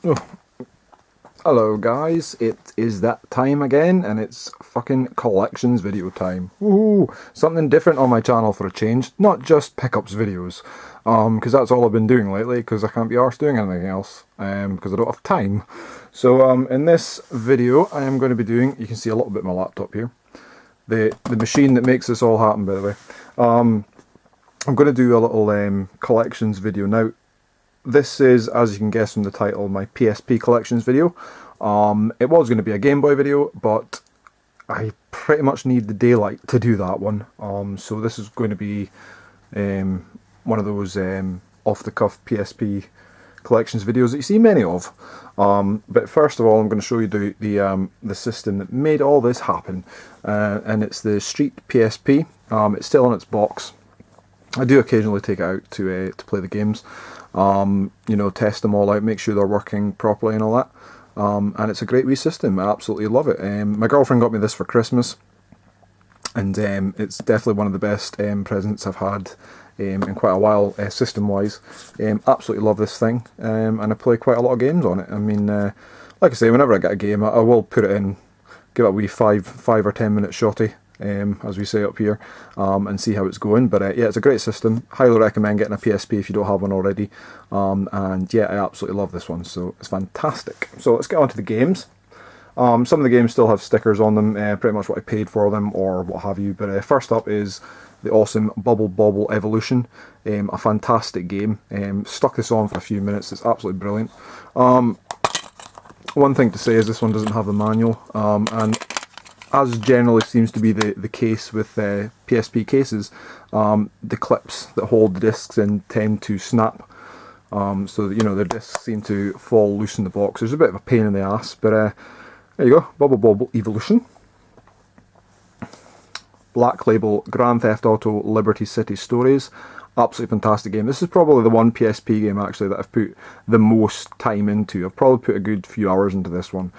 Oh, hello guys, it is that time again, and it's fucking collections video time. Woohoo! Something different on my channel for a change, not just pickups videos, because that's all I've been doing lately, because I can't be arsed doing anything else, because I don't have time. So in this video I am going to be doing, you can see a little bit of my laptop here, the machine that makes this all happen, by the way. I'm going to do a little collections video now. This is, as you can guess from the title, my PSP Collections video. It was going to be a Game Boy video, but I pretty much need the daylight to do that one. So this is going to be one of those off-the-cuff PSP Collections videos that you see many of. But first of all, I'm going to show you the system that made all this happen, and it's the Street PSP. It's still in its box. I do occasionally take it out to play the games. You know, test them all out, make sure they're working properly and all that. And it's a great wee system. I absolutely love it. My girlfriend got me this for Christmas, and it's definitely one of the best presents I've had in quite a while, system-wise. Absolutely love this thing, and I play quite a lot of games on it. I mean, like I say, whenever I get a game, I will put it in, give it a wee 5 or 10 minute shotty, as we say up here, and see how it's going. But yeah, it's a great system. Highly recommend getting a PSP if you don't have one already. And yeah, I absolutely love this one, so it's fantastic. So let's get on to the games. Some of the games still have stickers on them, pretty much what I paid for them or what have you. But first up is the awesome Bobble Evolution, a fantastic game. Stuck this on for a few minutes. It's absolutely brilliant. One thing to say is this one doesn't have the manual, and as generally seems to be the case with PSP cases, the clips that hold the discs in tend to snap, so that, you know, the discs seem to fall loose in the box. There's a bit of a pain in the ass, but there you go, Bobble Evolution. Black Label Grand Theft Auto Liberty City Stories. Absolutely fantastic game. This is probably the one PSP game actually that I've put the most time into. I've probably put a good few hours into this one.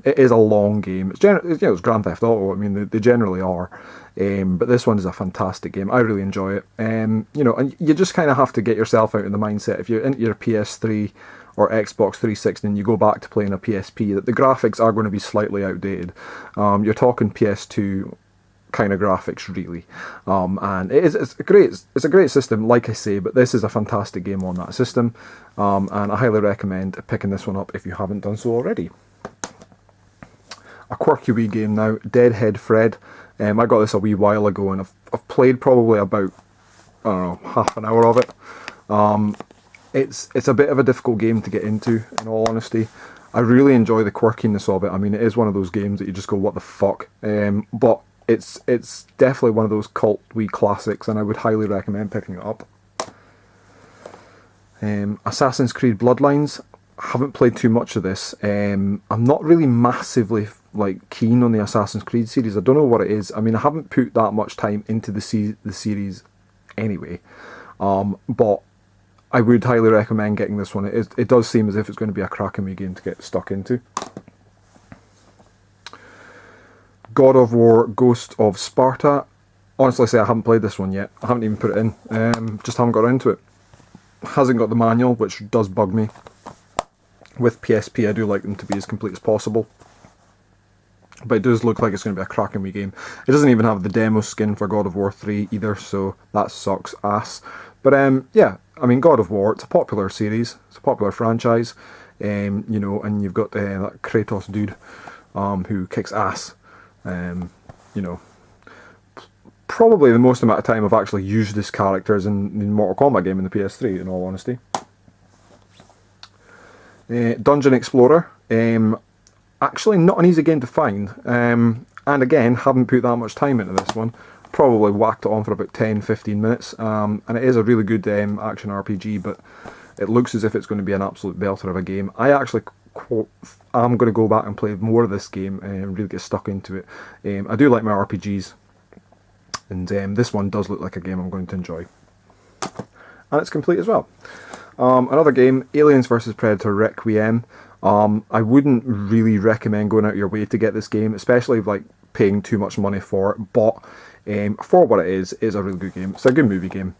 It is a long game. It's it's Grand Theft Auto. I mean, they generally are. But this one is a fantastic game. I really enjoy it. You know, and you just kind of have to get yourself out in the mindset. If you're into your PS3 or Xbox 360 and you go back to playing a PSP, that the graphics are going to be slightly outdated. You're talking PS2 kind of graphics, really, and it's a great system, like I say, but this is a fantastic game on that system, and I highly recommend picking this one up if you haven't done so already. A quirky wee game now, Deadhead Fred. I got this a wee while ago, and I've played probably about, I don't know, half an hour of it. It's a bit of a difficult game to get into, in all honesty. I really enjoy the quirkiness of it. I mean, it is one of those games that you just go, what the fuck, but it's definitely one of those cult wee classics, and I would highly recommend picking it up. Assassin's Creed Bloodlines. I haven't played too much of this. I'm not really massively keen on the Assassin's Creed series. I don't know what it is. I mean, I haven't put that much time into the series anyway. But I would highly recommend getting this one. It does seem as if it's going to be a cracking wee game to get stuck into. God of War Ghost of Sparta. Honestly, I haven't played this one yet. I haven't even put it in. Just haven't got around to it. Hasn't got the manual, which does bug me. With PSP, I do like them to be as complete as possible. But it does look like it's going to be a cracking wee game. It doesn't even have the demo skin for God of War 3 either, so that sucks ass. But yeah, I mean, God of War, it's a popular series. It's a popular franchise. You know, and you've got that Kratos dude who kicks ass. You know, probably the most amount of time I've actually used this character is in the Mortal Kombat game in the PS3, in all honesty. Dungeon Explorer. Actually not an easy game to find, and again, haven't put that much time into this one. Probably whacked it on for about 10-15 minutes, and it is a really good action RPG, but it looks as if it's going to be an absolute belter of a game. I'm going to go back and play more of this game and really get stuck into it. I do like my RPGs, and this one does look like a game I'm going to enjoy. And it's complete as well. Another game, Aliens vs Predator Requiem. I wouldn't really recommend going out of your way to get this game, especially paying too much money for it, but for what it is a really good game. It's a good movie game.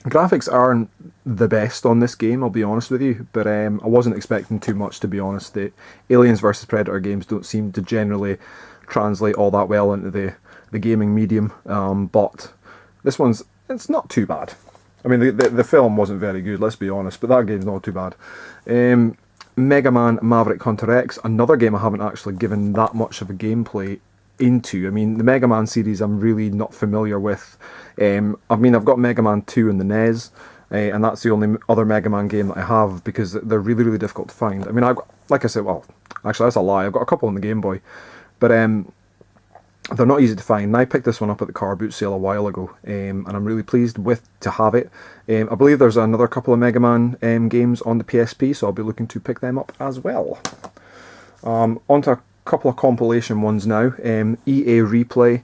Graphics aren't the best on this game, I'll be honest with you, but I wasn't expecting too much, to be honest. The Aliens vs Predator games don't seem to generally translate all that well into the gaming medium, but this one's, it's not too bad. I mean, the film wasn't very good, let's be honest, but that game's not too bad. Mega Man Maverick Hunter X, another game I haven't actually given that much of a gameplay into. I mean, the Mega Man series I'm really not familiar with. I mean, I've got Mega Man 2 in the NES, and that's the only other Mega Man game that I have, because they're really, really difficult to find. I mean, like I said, well, actually that's a lie, I've got a couple on the Game Boy, but they're not easy to find. And I picked this one up at the car boot sale a while ago, and I'm really pleased to have it. I believe there's another couple of Mega Man games on the PSP, so I'll be looking to pick them up as well. Onto a couple of compilation ones now. EA Replay.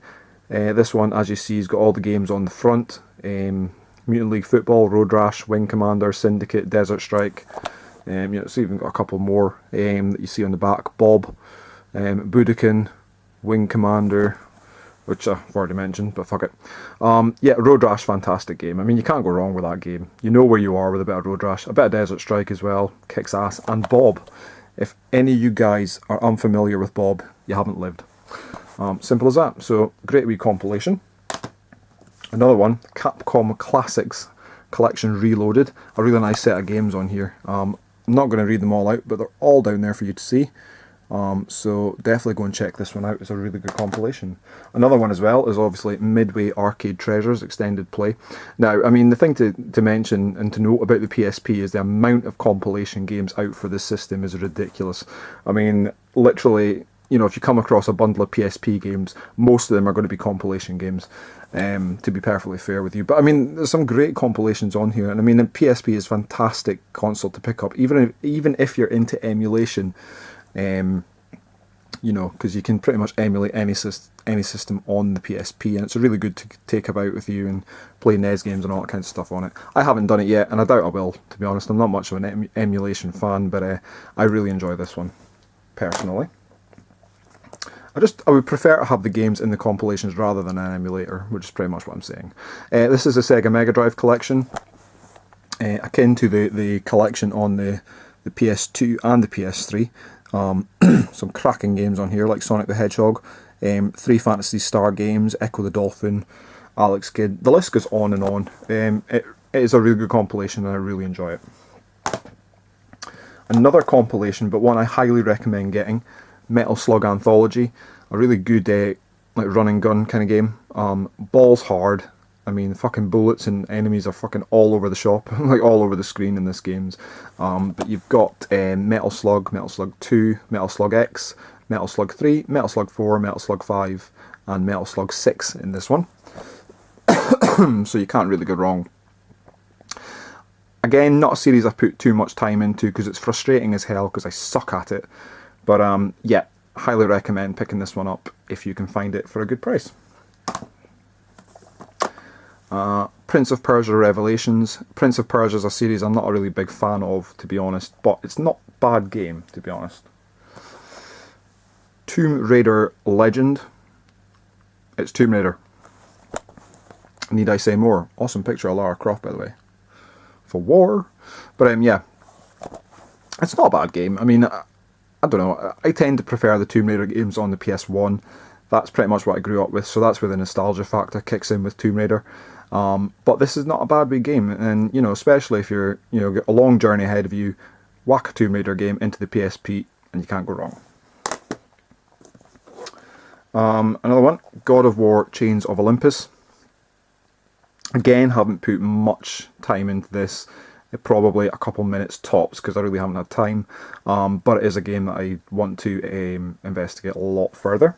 This one, as you see, has got all the games on the front. Mutant League Football, Road Rash, Wing Commander, Syndicate, Desert Strike. It's even got a couple more that you see on the back. Bob, Budokan, Wing Commander, which I've already mentioned, but fuck it. Yeah, Road Rash, fantastic game. I mean, you can't go wrong with that game. You know where you are with a bit of Road Rash. A bit of Desert Strike as well, kicks ass. And Bob. If any of you guys are unfamiliar with Bob, you haven't lived. Simple as that. So, great wee compilation. Another one, Capcom Classics Collection Reloaded. A really nice set of games on here. I'm not going to read them all out, but they're all down there for you to see. So definitely go and check this one out. It's a really good compilation. Another one as well is obviously Midway Arcade Treasures Extended Play. Now, I mean, the thing to mention and to note about the PSP is the amount of compilation games out for this system is ridiculous. I mean, literally, you know, if you come across a bundle of PSP games, most of them are going to be compilation games, to be perfectly fair with you. But I mean, there's some great compilations on here, and I mean, the PSP is a fantastic console to pick up, even if you're into emulation. You know, because you can pretty much emulate any system on the PSP, and it's really good to take about with you and play NES games and all that kind of stuff on it. I haven't done it yet, and I doubt I will, to be honest. I'm not much of an emulation fan, but I really enjoy this one, personally. I would prefer to have the games in the compilations rather than an emulator, which is pretty much what I'm saying. This is a Sega Mega Drive collection, akin to the collection on the PS2 and the PS3. Some cracking games on here, like Sonic the Hedgehog, 3 Phantasy Star games, Echo the Dolphin, Alex Kidd. The list goes on and on. It is a really good compilation, and I really enjoy it. Another compilation, but one I highly recommend getting, Metal Slug Anthology. A really good like run and gun kind of game. Balls hard. I mean, fucking bullets and enemies are fucking all over the shop, like all over the screen in this games. But you've got Metal Slug, Metal Slug 2, Metal Slug X, Metal Slug 3, Metal Slug 4, Metal Slug 5, and Metal Slug 6 in this one. So you can't really go wrong. Again, not a series I've put too much time into because it's frustrating as hell because I suck at it. But yeah, highly recommend picking this one up if you can find it for a good price. Prince of Persia Revelations. Prince of Persia is a series I'm not a really big fan of, to be honest, but it's not a bad game, to be honest. Tomb Raider Legend. It's Tomb Raider. Need I say more? Awesome picture of Lara Croft, by the way. For war. But yeah, it's not a bad game. I mean, I don't know. I tend to prefer the Tomb Raider games on the PS1. That's pretty much what I grew up with, so that's where the nostalgia factor kicks in with Tomb Raider. But this is not a bad big game, and you know, especially if you're, you know, got a long journey ahead of you, whack a Tomb Raider game into the PSP, and you can't go wrong. Another one, God of War: Chains of Olympus. Again, haven't put much time into this. Probably a couple minutes tops because I really haven't had time. But it is a game that I want to investigate a lot further.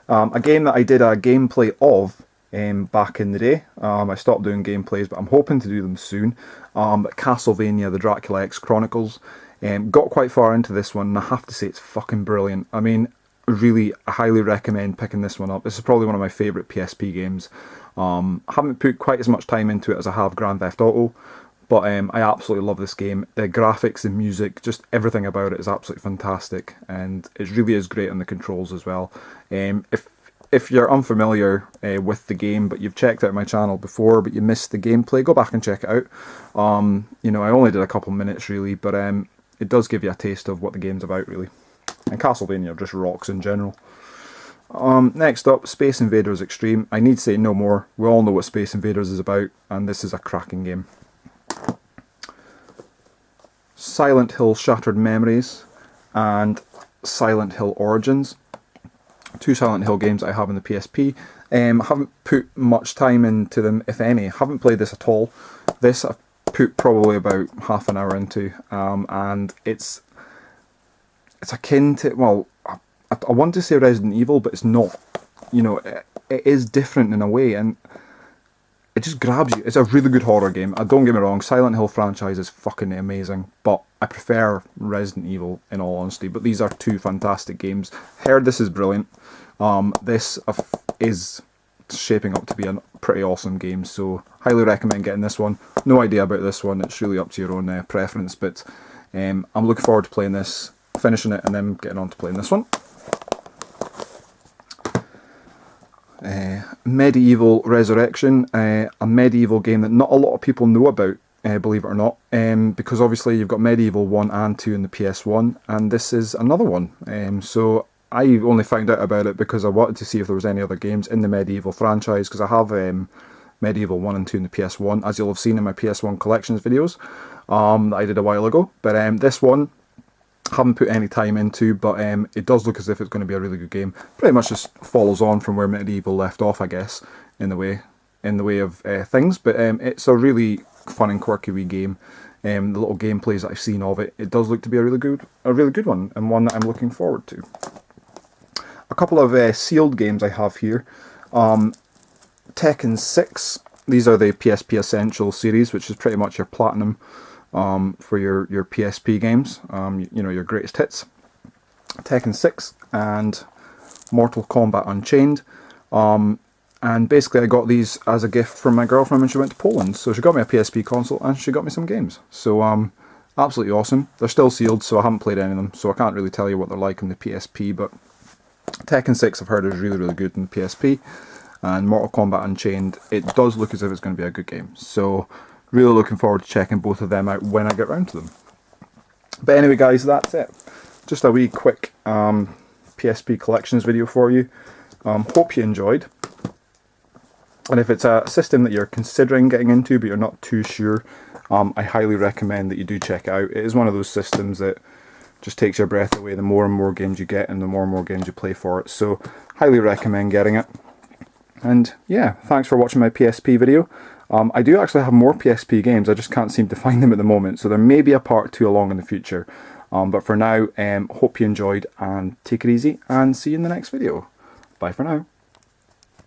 A game that I did a gameplay of back in the day. I stopped doing gameplays, but I'm hoping to do them soon. Castlevania, the Dracula X Chronicles. Got quite far into this one, and I have to say it's fucking brilliant. I mean, really, I highly recommend picking this one up. This is probably one of my favourite PSP games. I haven't put quite as much time into it as I have Grand Theft Auto, but I absolutely love this game. The graphics, the music, just everything about it is absolutely fantastic, and it really is great on the controls as well. If if you're unfamiliar with the game, but you've checked out my channel before, but you missed the gameplay, go back and check it out. You know, I only did a couple minutes really, but it does give you a taste of what the game's about really. And Castlevania just rocks in general. Next up, Space Invaders Extreme. I need to say no more. We all know what Space Invaders is about, and this is a cracking game. Silent Hill Shattered Memories and Silent Hill Origins. Two Silent Hill games I have on the PSP. I haven't put much time into them, if any. Haven't played this at all. This I've put probably about half an hour into, and it's akin to, well, I want to say Resident Evil, but it's not. You know, it is different in a way, and it just grabs you. It's a really good horror game. Don't get me wrong, Silent Hill franchise is fucking amazing, but I prefer Resident Evil in all honesty. But these are two fantastic games. Heard this is brilliant. This is shaping up to be a pretty awesome game, so highly recommend getting this one. No idea about this one, it's really up to your own preference, but I'm looking forward to playing this, finishing it, and then getting on to playing this one. Medieval Resurrection, a medieval game that not a lot of people know about, believe it or not, because obviously you've got Medieval 1 and 2 in the PS1, and this is another one. So I only found out about it because I wanted to see if there was any other games in the Medieval franchise, because I have Medieval 1 and 2 in the PS1, as you'll have seen in my PS1 Collections videos that I did a while ago. But this one, haven't put any time into, but it does look as if it's going to be a really good game. Pretty much just follows on from where Medieval left off, I guess, in the way of things. But it's a really fun and quirky wee game. The little gameplays that I've seen of it, it does look to be a really good one, and one that I'm looking forward to. A couple of sealed games I have here. Tekken 6. These are the PSP Essential series, which is pretty much your platinum for your PSP games, you know, your greatest hits. Tekken 6 and Mortal Kombat Unchained. And basically I got these as a gift from my girlfriend when she went to Poland. So she got me a PSP console and she got me some games. So absolutely awesome. They're still sealed, so I haven't played any of them, so I can't really tell you what they're like on the PSP, but Tekken 6 I've heard is really good on the PSP. And Mortal Kombat Unchained, it does look as if it's going to be a good game. So really looking forward to checking both of them out when I get round to them. But anyway guys, that's it. Just a wee quick PSP Collections video for you. Hope you enjoyed. And if it's a system that you're considering getting into but you're not too sure, I highly recommend that you do check it out. It is one of those systems that just takes your breath away the more and more games you get and the more and more games you play for it. So highly recommend getting it. And yeah, thanks for watching my PSP video. I do actually have more PSP games, I just can't seem to find them at the moment, so there may be a part 2 along in the future. But for now, hope you enjoyed, and take it easy, and see you in the next video. Bye for now.